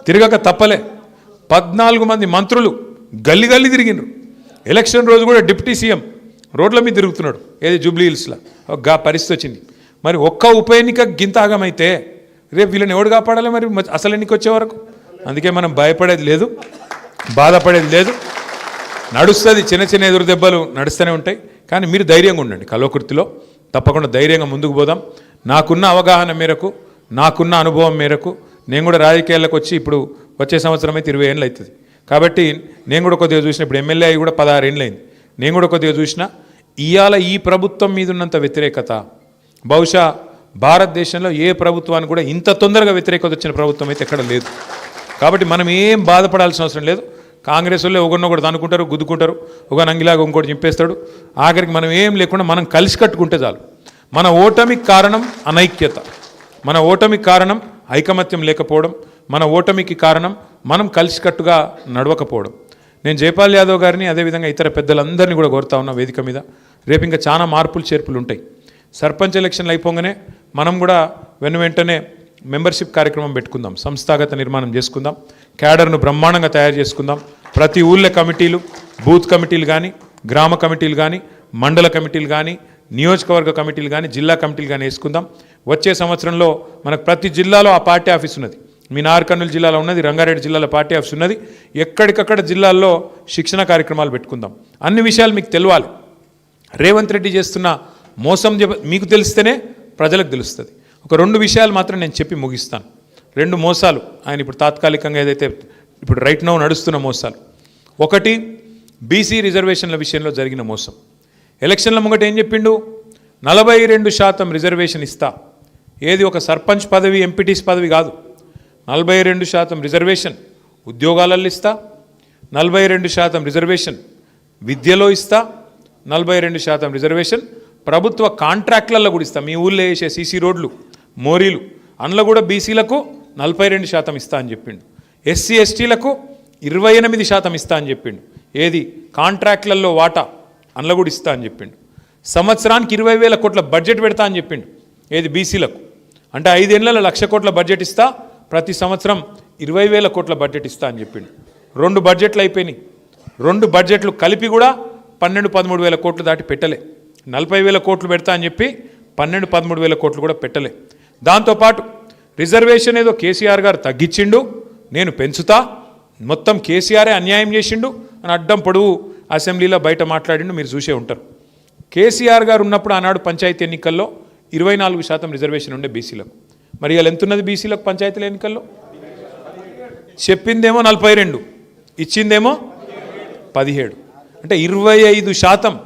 తిరగక తప్పలే 14 మంది మంత్రులు గల్లీ గల్లీ తిరిగిండ్రు ఎలక్షన్ రోజు కూడా డిప్యూటీ సీఎం రోడ్ల మీద తిరుగుతున్నాడు ఏది జూబ్లీ హిల్స్లో గా పరిస్థితి వచ్చింది మరి ఒక్క ఉప ఎన్నిక గింతాగమైతే రేపు వీళ్ళని ఎవడు కాపాడాలి మరి అసలు ఎన్నిక వచ్చే వరకు అందుకే మనం భయపడేది లేదు బాధపడేది లేదు నడుస్తుంది చిన్న చిన్న ఎదురు దెబ్బలు నడుస్తూనే ఉంటాయి కానీ మీరు ధైర్యంగా ఉండండి కల్వకుర్తిలో తప్పకుండా ధైర్యంగా ముందుకు పోదాం నాకున్న అవగాహన మేరకు నాకున్న అనుభవం మేరకు నేను కూడా రాజకీయాలకు వచ్చి ఇప్పుడు వచ్చే సంవత్సరం అయితే 20 ఏళ్ళు అవుతుంది కాబట్టి నేను కూడా కొద్దిగా చూసిన ఇప్పుడు ఎమ్మెల్యే అయ్యి కూడా 16 ఏళ్ళు అయింది నేను కూడా కొద్దిగా చూసిన ఇవాళ ఈ ప్రభుత్వం మీద ఉన్నంత వ్యతిరేకత బహుశా భారతదేశంలో ఏ ప్రభుత్వానికి కూడా ఇంత తొందరగా వ్యతిరేకత వచ్చిన ప్రభుత్వం అయితే ఎక్కడ లేదు కాబట్టి మనం ఏం బాధపడాల్సిన అవసరం లేదు కాంగ్రెస్ వాళ్ళు ఒకరినొకటి అనుకుంటారు గుద్దుకుంటారు ఒక నంగిలాగా ఇంకోటి చింపేస్తాడు ఆఖరికి మనం ఏం లేకుండా మనం కలిసి కట్టుకుంటే చాలు మన ఓటమికి కారణం అనైక్యత మన ఓటమికి కారణం ఐకమత్యం లేకపోవడం మన ఓటమికి కారణం మనం కలిసికట్టుగా నడవకపోవడం నేను జైపాల్ యాదవ్ గారిని అదేవిధంగా ఇతర పెద్దలందరినీ కూడా కోరుతా ఉన్నా వేదిక మీద రేపు ఇంకా చాలా మార్పులు చేర్పులు ఉంటాయి సర్పంచ్ ఎలక్షన్లు అయిపోగానే మనం కూడా వెంటనే మెంబర్షిప్ కార్యక్రమం పెట్టుకుందాం సంస్థాగత నిర్మాణం చేసుకుందాం క్యాడర్ను బ్రహ్మాండంగా తయారు చేసుకుందాం ప్రతి ఊళ్ళో కమిటీలు బూత్ కమిటీలు కానీ గ్రామ కమిటీలు కానీ మండల కమిటీలు కానీ నియోజకవర్గ కమిటీలు కానీ జిల్లా కమిటీలు కానీ వేసుకుందాం వచ్చే సంవత్సరంలో మనకు ప్రతి జిల్లాలో ఆ పార్టీ ఆఫీస్ ఉన్నది మీ నార్కర్నూలు జిల్లాలో ఉన్నది రంగారెడ్డి జిల్లాలో పార్టీ ఆఫీస్ ఉన్నది ఎక్కడికక్కడ జిల్లాల్లో శిక్షణ కార్యక్రమాలు పెట్టుకుందాం అన్ని విషయాలు మీకు తెలియాలి రేవంత్ రెడ్డి చేస్తున్న మోసం మీకు తెలిస్తేనే ప్రజలకు తెలుస్తుంది ఒక 2 విషయాలు మాత్రం నేను చెప్పి ముగిస్తాను 2 మోసాలు ఆయన ఇప్పుడు తాత్కాలికంగా ఏదైతే ఇప్పుడు రైట్ నౌ నడుస్తున్న మోసాలు ఒకటి బీసీ రిజర్వేషన్ల విషయంలో జరిగిన మోసం ఎలక్షన్ల ముంగట ఏం చెప్పిండు 42% రిజర్వేషన్ ఇస్తా ఏది ఒక సర్పంచ్ పదవి ఎంపీటీస్ పదవి కాదు 42% రిజర్వేషన్ ఉద్యోగాలలో ఇస్తా 42% రిజర్వేషన్ విద్యలో ఇస్తా 42% రిజర్వేషన్ ప్రభుత్వ కాంట్రాక్ట్లలో కూడా ఇస్తా మీ ఊళ్ళో వేసే సీసీ రోడ్లు మోరీలు అందులో కూడా బీసీలకు 42% ఇస్తా అని చెప్పిండు ఎస్సీ ఎస్టీలకు 28% ఇస్తా అని చెప్పిండు ఏది కాంట్రాక్ట్లలో వాటా అందులో కూడా ఇస్తా అని చెప్పిండు సంవత్సరానికి 20,000 కోట్ల బడ్జెట్ పెడతా అని చెప్పిండు ఏది బీసీలకు అంటే 5 ఏళ్లలో 1,00,000 కోట్ల బడ్జెట్ ఇస్తా ప్రతి సంవత్సరం 20,000 కోట్ల బడ్జెట్ ఇస్తా అని చెప్పిండు 2 బడ్జెట్లు అయిపోయినాయి 2 బడ్జెట్లు కలిపి కూడా 12-13 వేల కోట్లు దాటి పెట్టలే 40,000 కోట్లు పెడతా అని చెప్పి 12-13 వేల కోట్లు కూడా పెట్టలే దాంతోపాటు రిజర్వేషన్ ఏదో కేసీఆర్ గారు తగ్గించిండు నేను పెంచుతా మొత్తం కేసీఆరే అన్యాయం చేసిండు అని అడ్డం పొడవు అసెంబ్లీలో బయట మాట్లాడిండు మీరు చూసే ఉంటారు కేసీఆర్ గారు ఉన్నప్పుడు ఆనాడు పంచాయతీ ఎన్నికల్లో 24% రిజర్వేషన్ ఉండే బీసీలకు మరి ఇలా ఎంత ఉన్నది బీసీలకు పంచాయతీల ఎన్నికల్లో చెప్పిందేమో 42 ఇచ్చిందేమో 17 అంటే 25%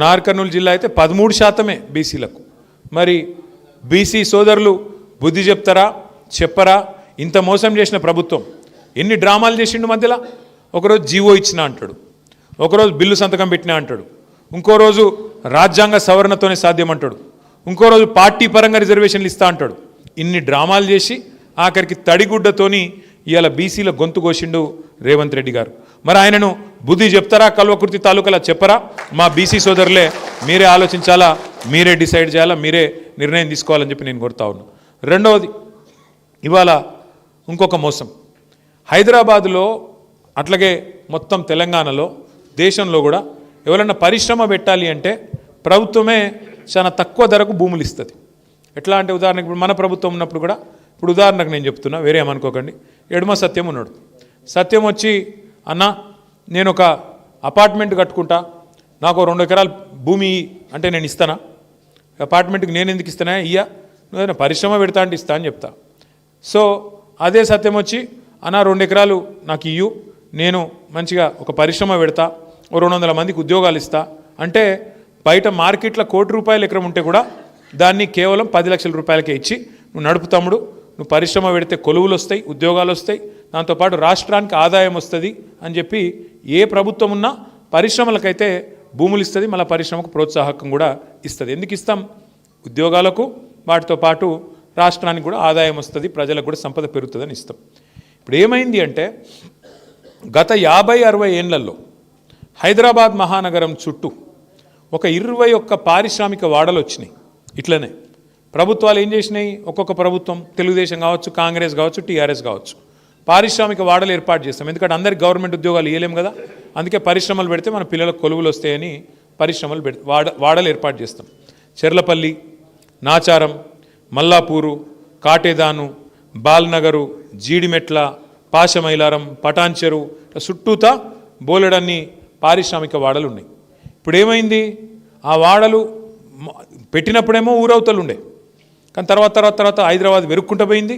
నార్కర్నూలు జిల్లా అయితే 13% బీసీలకు మరి బీసీ సోదరులు బుద్ధి చెప్తారా చెప్పరా ఇంత మోసం చేసిన ప్రభుత్వం ఎన్ని డ్రామాలు చేసిండు మధ్యలో ఒకరోజు జీవో ఇచ్చినా అంటాడు ఒకరోజు బిల్లు సంతకం పెట్టినా అంటాడు ఇంకో రోజు రాజ్యాంగ సవరణతోనే సాధ్యమంటాడు ఇంకో రోజు పార్టీ పరంగా రిజర్వేషన్లు ఇస్తా అంటాడు ఇన్ని డ్రామాలు చేసి ఆఖరికి తడిగుడ్డతోని ఇవాళ బీసీల గొంతు కోసిండు రేవంత్ రెడ్డి గారు మరి ఆయనను బుద్ధి చెప్తారా కల్వకుర్తి తాలూకాలో చెప్పరా మా బీసీ సోదరులే మీరే ఆలోచించాలా మీరే డిసైడ్ చేయాలా మీరే నిర్ణయం తీసుకోవాలని చెప్పి నేను కోరుతా ఉన్నా రెండవది ఇవాళ ఇంకొక మోసం హైదరాబాదులో అట్లాగే మొత్తం తెలంగాణలో దేశంలో కూడా ఎవరైనా పరిశ్రమ పెట్టాలి అంటే ప్రభుత్వమే చాలా తక్కువ ధరకు భూములు ఇస్తుంది ఎట్లా అంటే ఉదాహరణకు ఇప్పుడు మన ప్రభుత్వం ఉన్నప్పుడు కూడా ఇప్పుడు ఉదాహరణకు నేను చెప్తున్నా వేరే ఏమనుకోకండి ఎడుమ సత్యం ఉన్నాడు సత్యం వచ్చి అన్న నేను ఒక అపార్ట్మెంట్ కట్టుకుంటా నాకు 2 ఎకరాల భూమి అంటే నేను ఇస్తానా అపార్ట్మెంట్కి నేను ఎందుకు ఇస్తానా ఇయ్యా నువ్వేనా పరిశ్రమ పెడతా అంటే ఇస్తా అని చెప్తా సో అదే సత్యం వచ్చి అన్న 2 ఎకరాలు నాకు ఇయ్యు నేను మంచిగా ఒక పరిశ్రమ పెడతా 200 మందికి ఉద్యోగాలు ఇస్తా అంటే బయట మార్కెట్లో ₹1,00,00,000 ఎకరం ఉంటే కూడా దాన్ని కేవలం 10 లక్షల రూపాయలకే ఇచ్చి నువ్వు నడుపు తమ్ముడు నువ్వు పరిశ్రమ పెడితే కొలువులు వస్తాయి ఉద్యోగాలు వస్తాయి దాంతోపాటు రాష్ట్రానికి ఆదాయం వస్తుంది అని చెప్పి ఏ ప్రభుత్వం ఉన్నా పరిశ్రమలకైతే భూములు ఇస్తుంది మళ్ళీ పరిశ్రమకు ప్రోత్సాహకం కూడా ఇస్తుంది ఎందుకు ఇస్తాం ఉద్యోగాలకు వాటితో పాటు రాష్ట్రానికి కూడా ఆదాయం వస్తుంది, ప్రజలకు కూడా సంపద పెరుగుతుందని ఇస్తాం. ఇప్పుడు ఏమైంది అంటే గత 50-60 ఏళ్లలో హైదరాబాద్ మహానగరం చుట్టూ ఒక 21 పారిశ్రామిక వాడలు వచ్చినాయి. ఇట్లనే ప్రభుత్వాలు ఏం చేసినాయి, ఒక్కొక్క ప్రభుత్వం, తెలుగుదేశం కావచ్చు, కాంగ్రెస్ కావచ్చు, టీఆర్ఎస్ కావచ్చు, పారిశ్రామిక వాడలు ఏర్పాటు చేస్తాం. ఎందుకంటే అందరికి గవర్నమెంట్ ఉద్యోగాలు ఇవ్వలేం కదా, అందుకే పరిశ్రమలు పెడితే మన పిల్లలకు కొలువులు వస్తాయని పరిశ్రమలు వాడలు ఏర్పాటు చేస్తాం. చెర్లపల్లి, నాచారం, మల్లాపూరు, కాటేదాను, బాల్నగరు, జీడిమెట్ల, పాశమైలారం, పటాన్చెరు, చుట్టూతా బోలెడన్ని పారిశ్రామిక వాడలు ఉన్నాయి. ఇప్పుడు ఏమైంది, ఆ వాడలు పెట్టినప్పుడేమో ఊరవతలు ఉండే, కానీ తర్వాత హైదరాబాద్ వెరుక్కుంటూ పోయింది,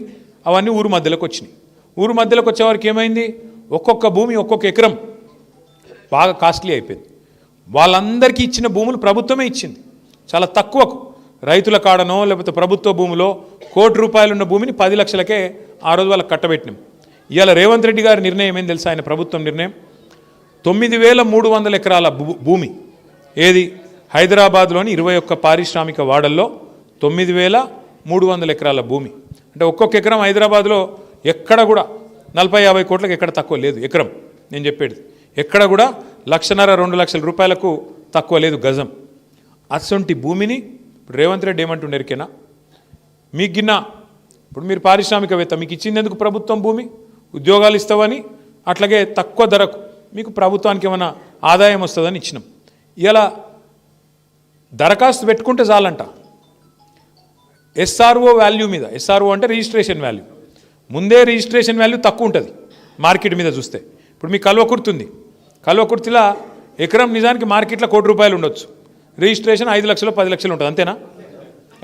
అవన్నీ ఊరు మధ్యలోకి వచ్చినాయి. ఊరు మధ్యలోకి వచ్చేవారికి ఏమైంది, ఒక్కొక్క భూమి ఒక్కొక్క ఎకరం బాగా కాస్ట్లీ అయిపోయింది. వాళ్ళందరికీ ఇచ్చిన భూములు ప్రభుత్వమే ఇచ్చింది చాలా తక్కువకు, రైతుల కాడనో లేకపోతే ప్రభుత్వ భూమిలో ₹1,00,00,000 ఉన్న భూమిని 10 లక్షలకే ఆ రోజు వాళ్ళకి కట్టబెట్టినాం. ఇవాళ రేవంత్ రెడ్డి గారి నిర్ణయం ఏం తెలుసా, ఆయన ప్రభుత్వం నిర్ణయం 9,300 ఎకరాల భూమి, ఏది హైదరాబాద్లోని 21 పారిశ్రామిక వాడల్లో 9,300 ఎకరాల భూమి. అంటే ఒక్కొక్క ఎకరం హైదరాబాద్లో ఎక్కడ కూడా 40-50 కోట్లకు ఎక్కడ తక్కువ లేదు ఎకరం. నేను చెప్పేది ఎక్కడ కూడా 1,50,000-2 లక్షల రూపాయలకు తక్కువ లేదు గజం. అసొంటి భూమిని రేవంత్ రెడ్డి ఏమంటుండేరికేనా, మీకు గిన్నా ఇప్పుడు మీరు పారిశ్రామికవేత్త, మీకు ఇచ్చిందెందుకు ప్రభుత్వం భూమి, ఉద్యోగాలు ఇస్తావని, అట్లాగే తక్కువ ధరకు మీకు ప్రభుత్వానికి ఏమైనా ఆదాయం వస్తుందని ఇచ్చినాం. ఇలా దరఖాస్తు పెట్టుకుంటే చాలంట ఎస్ఆర్ఓ వాల్యూ మీద. ఎస్ఆర్ఓ అంటే రిజిస్ట్రేషన్ వాల్యూ, ముందే రిజిస్ట్రేషన్ వాల్యూ తక్కువ ఉంటుంది మార్కెట్ మీద చూస్తే. ఇప్పుడు మీ కల్వకుర్తి ఉంది, కల్వకుర్తిలో ఎకరం నిజానికి మార్కెట్లో ₹1,00,00,000 ఉండొచ్చు, రిజిస్ట్రేషన్ 5 లక్షలు 10 లక్షలు ఉంటుంది, అంతేనా?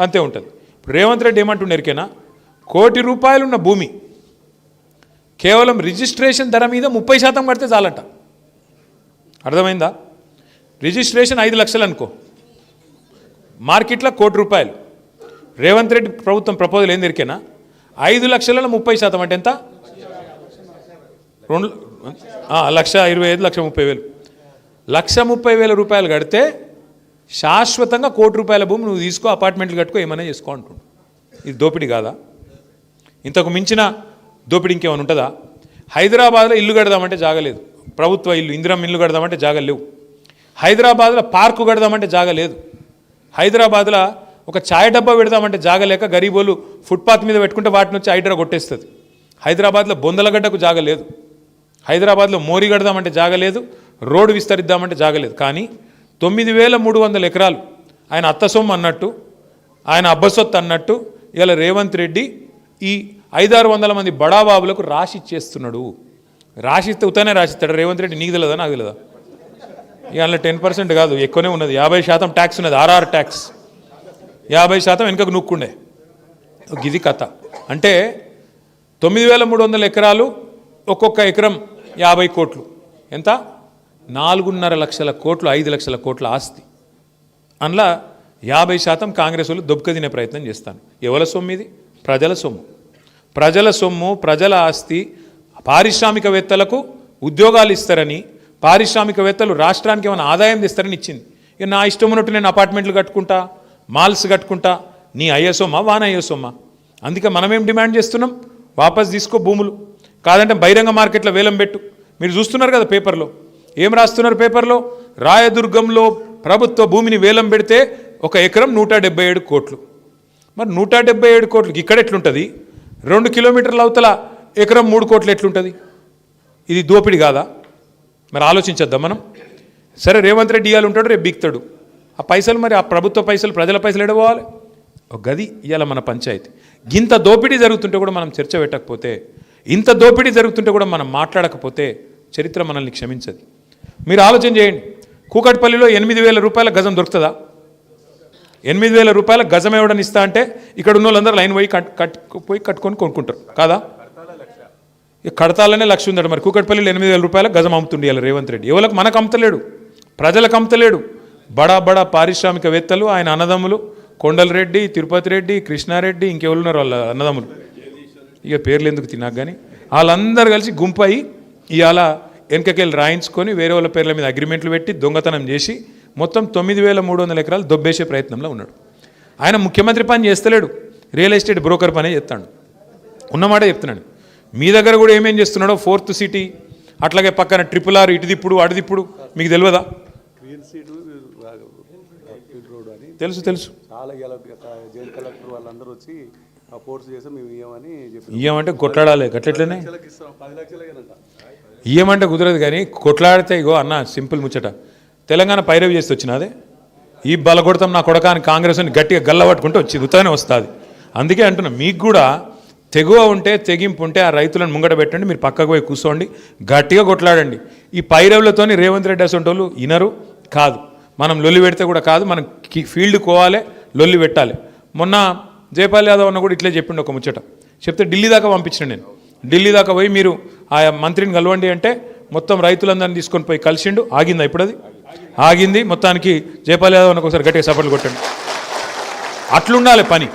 అంతే ఉంటుంది. ఇప్పుడు రేవంత్ రెడ్డి ఏమంటుండేరికేనా, ₹1,00,00,000 ఉన్న భూమి కేవలం రిజిస్ట్రేషన్ ధర మీద 30% కడితే చాలంట. అర్థమైందా? రిజిస్ట్రేషన్ 5 లక్షలు అనుకో, మార్కెట్లో ₹1,00,00,000. రేవంత్ రెడ్డి ప్రభుత్వం ప్రపోజల్ ఏం దొరికేనా, 5 లక్షలలో 30% అంటే ఎంత, 1,25,000, 1,30,000. 1,30,000 రూపాయలు కడితే శాశ్వతంగా ₹1,00,00,000 భూమి నువ్వు తీసుకో, అపార్ట్మెంట్లు కట్టుకో, ఏమైనా చేసుకో అంటుండు. ఇది దోపిడీ కాదా? ఇంతకు మించిన దోపిడీ ఇంకేమైనా ఉంటుందా? హైదరాబాద్లో ఇల్లు కడదామంటే జాగలేదు, ప్రభుత్వ ఇల్లు, ఇందిరమ్మ ఇల్లు కడదామంటే జాగలు లేవు. హైదరాబాద్లో పార్కు కడదామంటే జాగ లేదు. హైదరాబాద్లో ఒక ఛాయ్ డబ్బా పెడదామంటే జాగలేక గరీబోలు ఫుట్పాత్ మీద పెట్టుకుంటే వాటిని వచ్చి హైడ్రా కొట్టేస్తుంది. హైదరాబాద్లో బొందలగడ్డకు జాగలేదు, హైదరాబాద్లో మోరీ కడదామంటే జాగలేదు, రోడ్డు విస్తరిద్దామంటే జాగలేదు. కానీ 9,300 ఎకరాలు ఆయన అత్త సొమ్ము అన్నట్టు, ఆయన అబ్బసొత్తు అన్నట్టు ఇలా రేవంత్ రెడ్డి ఈ 500-600 మంది బడాబాబులకు రాసిచ్చేస్తున్నాడు. రాసిస్తే ఉతానే రాసిస్తాడు రేవంత్ రెడ్డి. నీకు తెలియదా, నాకు తెలియదా? ఇవాళ 10% కాదు, ఎక్కువనే ఉన్నది, 50% ట్యాక్స్ ఉన్నది, ఆర్ఆర్ ట్యాక్స్ 50% వెనుకకు నూక్కుండే. ఇది కథ. అంటే 9,300 ఎకరాలు, ఒక్కొక్క ఎకరం 50 కోట్లు, ఎంత? 4.5 లక్షల కోట్లు, 5 లక్షల కోట్ల ఆస్తి. అందులో 50% కాంగ్రెస్ వాళ్ళు దొబ్బక తినే ప్రయత్నం చేస్తాను. ఎవరి సొమ్ము ఇది? ప్రజల సొమ్ము. ప్రజల సొమ్ము, ప్రజల ఆస్తి. పారిశ్రామికవేత్తలకు ఉద్యోగాలు ఇస్తారని, పారిశ్రామికవేత్తలు రాష్ట్రానికి ఏమైనా ఆదాయం తెస్తారని ఇచ్చింది. ఇక నా ఇష్టం ఉన్నట్టు నేను అపార్ట్మెంట్లు కట్టుకుంటా, మాల్స్ కట్టుకుంటా, నీ అయ్యే సొమ్మా, వాన అయ్యే సొమ్మా? అందుకే మనమేం డిమాండ్ చేస్తున్నాం, వాపస్ తీసుకో భూములు, కాదంటే బహిరంగ మార్కెట్లో వేలం పెట్టు. మీరు చూస్తున్నారు కదా పేపర్లో, ఏం రాస్తున్నారు పేపర్లో, రాయదుర్గంలో ప్రభుత్వ భూమిని వేలం పెడితే ఒక ఎకరం 177 కోట్లు. మరి 177 కోట్లకి ఇక్కడ ఎట్లుంటుంది? 2 కిలోమీటర్ల అవతల ఎకరం 3 కోట్లు ఎట్లుంటుంది? ఇది దోపిడి కాదా? మరి ఆలోచించద్దాం మనం. సరే, రేవంత్ రెడ్డి ఇవాళ ఉంటాడు, రేపు బిక్తాడు. ఆ పైసలు, మరి ఆ ప్రభుత్వ పైసలు, ప్రజల పైసలు ఎడపోవాలి? ఒక గది ఇవాళ మన పంచాయతీ. ఇంత దోపిడీ జరుగుతుంటే కూడా మనం చర్చ పెట్టకపోతే, ఇంత దోపిడీ జరుగుతుంటే కూడా మనం మాట్లాడకపోతే చరిత్ర మనల్ని క్షమించదు. మీరు ఆలోచన చేయండి, కూకట్పల్లిలో 8,000 రూపాయల గజం దొరుకుతుందా? 8,000 రూపాయల గజం ఎవడని ఇస్తా అంటే ఇక్కడ ఉన్న వాళ్ళందరూ లైన్ పోయి కట్టుకొని కొనుక్కుంటారు కాదా? కడతాలనే లక్ష ఉందట. మరి కూకట్పల్లిలో 8,000 రూపాయల గజం అమ్ముతుండే ఇలా రేవంత్ రెడ్డి. ఎవరికి? మనకు అమ్ముతలేడు, ప్రజలకు అమ్ముతలేడు. బడా బడా పారిశ్రామికవేత్తలు, ఆయన అన్నదమ్ములు, కొండలరెడ్డి, తిరుపతి రెడ్డి, కృష్ణారెడ్డి, ఇంకెవరున్నారు వాళ్ళ అన్నదమ్ములు, ఇక పేర్లు ఎందుకు తిన్నాక కానీ, వాళ్ళందరూ కలిసి గుంపయి ఇవాళ వెనకకెళ్ళి రాయించుకొని వేరే వాళ్ళ పేర్ల మీద అగ్రిమెంట్లు పెట్టి దొంగతనం చేసి మొత్తం 9,300 ఎకరాలు దొబ్బేసే ప్రయత్నంలో ఉన్నాడు. ఆయన ముఖ్యమంత్రి పని చేస్తలేడు, రియల్ ఎస్టేట్ బ్రోకర్ పనే చేస్తాడు. ఉన్నమాట చెప్తున్నాడు. మీ దగ్గర కూడా ఏమేం చేస్తున్నాడో, 4th సిటీ, అట్లాగే పక్కన RRR ఇటుదిప్పుడు అటుదిప్పుడు మీకు తెలియదా? తెలుసు తెలుసు. ఇయ్యమంటే కొట్లాడాలి, గట్లెట్లనే ఇయ్యమంటే కుదరదు. కానీ కొట్లాడితే ఇగో అన్న సింపుల్ ముచ్చట, తెలంగాణ పైరవి చేస్తే వచ్చినదే ఈ బలగొడతాం నా కొడకాని కాంగ్రెస్ అని గట్టిగా గల్లబట్టుకుంటే వచ్చి ఉత్తగానే వస్తుంది. అందుకే అంటున్నా, మీకు కూడా తెగువ ఉంటే, తెగింపు ఉంటే ఆ రైతులను ముంగట పెట్టండి, మీరు పక్కకు పోయి కూర్చోండి, గట్టిగా కొట్లాడండి. ఈ పైరవులతోని రేవంత్ రెడ్డి అసంటోళ్ళు ఇనరు కాదు. మనం లొల్లి పెడితే కూడా కాదు, మనం ఫీల్డ్ కోవాలి, లొల్లి పెట్టాలి. మొన్న జయపాల్ యాదవ్ అన్న కూడా ఇట్లే చెప్పిండు ఒక ముచ్చట. చెప్తే ఢిల్లీ దాకా పంపించిన నేను. ఢిల్లీ దాకా పోయి మీరు ఆ మంత్రిని కలవండి అంటే మొత్తం రైతులందరినీ తీసుకొని పోయి కలిసిండు. ఆగిందా ఇప్పుడు? అది ఆగింది. మొత్తానికి జయపాల్ యాదవ్ అన్నకు ఒకసారి గట్టిగా సపోర్ట్లు కొట్టండి. అట్లుండాలి పని,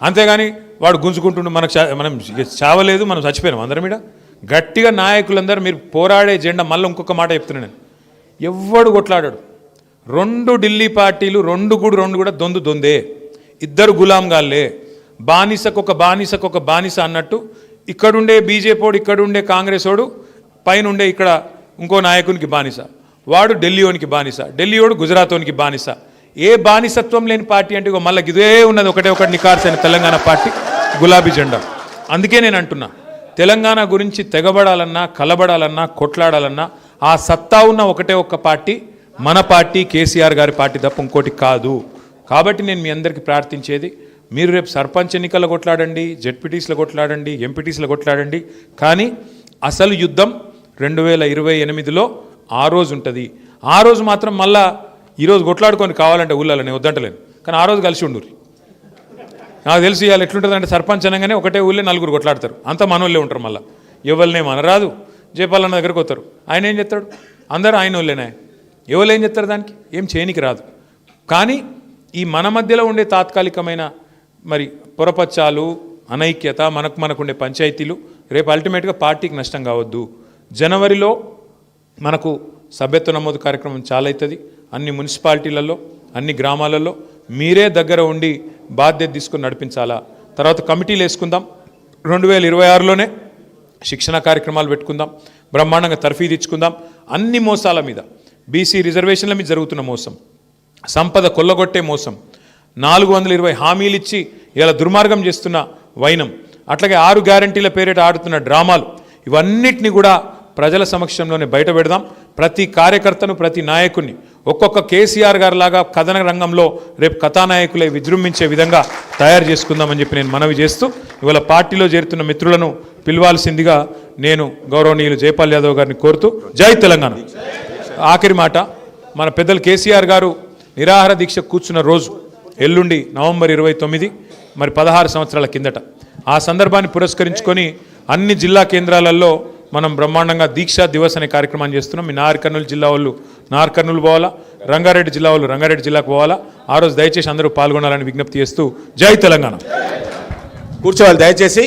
అంతేగాని వాడు గుంజుకుంటుండు మనం చావలేదు, మనం చచ్చిపోయినాం అందరం. మీద గట్టిగా నాయకులందరూ మీరు పోరాడే జెండా. మళ్ళీ ఇంకొక మాట చెప్తున్నాను నేను, ఎవ్వడు కొట్లాడాడు. 2 ఢిల్లీ పార్టీలు, 2 కూడా దొందే, ఇద్దరు గులాంగాళ్ళే. బానిసకొక బానిస అన్నట్టు ఇక్కడుండే బీజేపీడు, ఇక్కడుండే కాంగ్రెస్ వాడు, పైనుండే ఇక్కడ ఇంకో నాయకునికి బానిస. వాడు ఢిల్లీలోనికి బానిస, ఢిల్లీవాడు గుజరాతోనికి బానిస. ఏ బానిసత్వం లేని పార్టీ అంటే ఇగో మళ్ళీ ఇదే ఉన్నది, ఒకటి నికార్సైన తెలంగాణ పార్టీ, గులాబీ జెండా. అందుకే నేను అంటున్నా, తెలంగాణ గురించి తెగబడాలన్నా, కలబడాలన్నా, కొట్లాడాలన్నా ఆ సత్తా ఉన్న ఒక్క పార్టీ మన పార్టీ, కేసీఆర్ గారి పార్టీ తప్ప ఇంకోటి కాదు. కాబట్టి నేను మీ అందరికీ ప్రార్థించేది, మీరు రేపు సర్పంచ్ ఎన్నికల్లో కొట్లాడండి, జెడ్పీటీస్లో కొట్లాడండి, ఎంపీటీస్లో కొట్లాడండి, కానీ అసలు యుద్ధం 2028లో ఆ రోజు ఉంటుంది. ఆ రోజు మాత్రం మళ్ళా ఈరోజు కొట్లాడుకొని కావాలంటే ఊళ్ళలో నేను వద్దంటలేను, కానీ ఆ రోజు కలిసి ఉండుర్రి. నాకు తెలిసి ఇవాళ ఎట్లుంటుంది అంటే, సర్పంచ్ అనగానే ఒకటే ఊళ్ళో 4 కొట్లాడతారు, అంతా మనోళ్ళే ఉంటారు. మళ్ళీ ఎవరినేం అనరాదు. జయపాలన్న దగ్గరకు వస్తారు, ఆయన ఏం చెప్తాడు? అందరూ ఆయన వాళ్ళేనా, ఎవరు ఏం చెప్తారు? దానికి ఏం చేయనికి రాదు. కానీ ఈ మన మధ్యలో ఉండే తాత్కాలికమైన మరి పొరపచ్చాలు, అనైక్యత, మనకుండే పంచాయతీలు రేపు అల్టిమేట్గా పార్టీకి నష్టం కావద్దు. జనవరిలో మనకు సభ్యత్వ నమోదు కార్యక్రమం చాలా అవుతుంది. అన్ని మున్సిపాలిటీలలో, అన్ని గ్రామాలలో మీరే దగ్గర ఉండి బాధ్యత తీసుకుని నడిపించాలా. తర్వాత కమిటీలు వేసుకుందాం. 2026లోనే శిక్షణ కార్యక్రమాలు పెట్టుకుందాం, బ్రహ్మాండంగా తర్ఫీదు ఇచ్చుకుందాం. అన్ని మోసాల మీద, బీసీ రిజర్వేషన్ల మీద జరుగుతున్న మోసం, సంపద కొల్లగొట్టే మోసం, 420 హామీలు ఇచ్చి ఇలా దుర్మార్గం చేస్తున్న వైనం, అట్లాగే 6 గ్యారంటీల పేరిట ఆడుతున్న డ్రామాలు, ఇవన్నిటిని కూడా ప్రజల సమక్షంలోనే బయట పెడదాం. ప్రతి కార్యకర్తను, ప్రతి నాయకుడిని ఒక్కొక్క కేసీఆర్ గారు లాగా కథన రంగంలో రేపు కథానాయకులే విజృంభించే విధంగా తయారు చేసుకుందామని చెప్పి నేను మనవి చేస్తూ, ఇవాళ పార్టీలో చేరుతున్న మిత్రులను పిలవాల్సిందిగా నేను గౌరవనీయులు జయపాల్ యాదవ్ గారిని కోరుతూ, జై తెలంగాణ. ఆఖరి మాట, మన పెద్దలు కేసీఆర్ గారు నిరాహార దీక్ష కూర్చున్న రోజు ఎల్లుండి నవంబర్ 29, మరి 16 సంవత్సరాల కిందట. ఆ సందర్భాన్ని పురస్కరించుకొని అన్ని జిల్లా కేంద్రాలలో మనం బ్రహ్మాండంగా దీక్షా దివస్ అనే కార్యక్రమాన్ని చేస్తున్నాం. మీ నాగర్ కర్నూలు జిల్లా వాళ్ళు నాగర్ కర్నూలు పోవాలా, రంగారెడ్డి జిల్లా వాళ్ళు రంగారెడ్డి జిల్లాకు పోవాలా. ఆ రోజు దయచేసి అందరూ పాల్గొనాలని విజ్ఞప్తి చేస్తూ, జై తెలంగాణ. కూర్చోవాలి దయచేసి.